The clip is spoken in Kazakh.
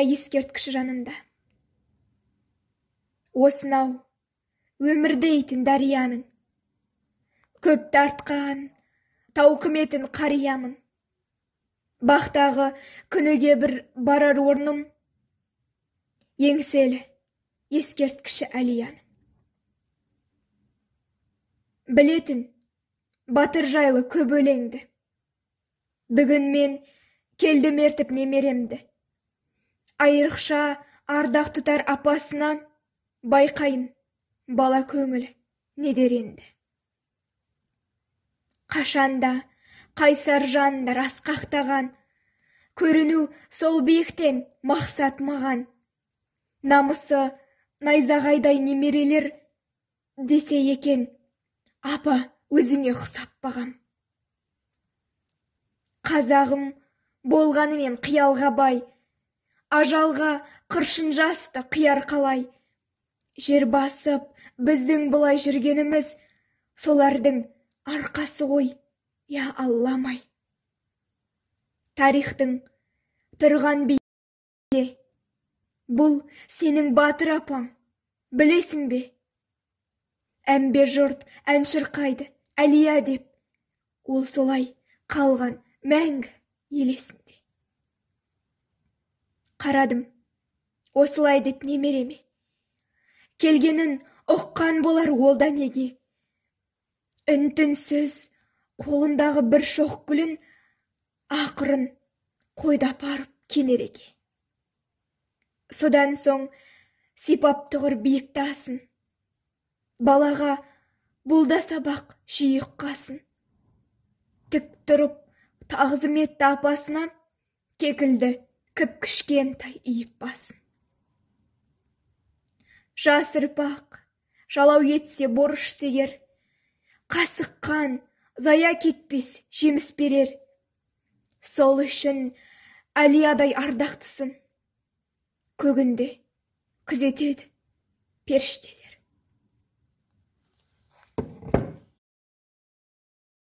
Әлия ескерткіш жанында. Осынау өмір дейтін дарияның көп тартқан тауқыметін қариямын. Бақтағы күніге бір барар орным еңселі ескерткіші Әлияның. Білетін батыр жайлы көп өлеңді. Бүгін мен келдім ертіп немеремді. Айрықша ардақ тұтар апасына байқайын бала көңілі не дер енді. Қашанда қайсар жандар асқақтаған, көріну сол биіктен мақсат маған. Намысы найзағайдай немерелер десе екен, апа өзіңе ұқсап бағам. Қазағым болғанымен қиялға бай, ажалға қыршын жасты қияр қалай. Жер басып біздің бұлай жүргеніміз солардың арқасы ғой, я Алламай. Тарихтың тұрған бейде, бұл сенің батыр апаң, білесің бе? Әмбе жұрт ән шырқайды, Әлия деп, ол солай қалған мәңгі елесінде. Қарадым, осылай деп немереме, келгенін ұққан болар ол да неге. Үн-түнсіз қолындағы бір шоқ гүлін ақырын қойды апарып кенереге. Содан соң сипап тұғыр биік тасын, балаға бұл да сабақ жиі ұққасын. Тік тұрып тағзым етті апасына, кекілді кіп кішкентай иіп басын. Жас ұрпақ жалау етсе борыш тегер, қасыққан зая кетпес жеміс берер. Сол үшін Әлиядай ардақтысын көгінде күзетеді періштелер.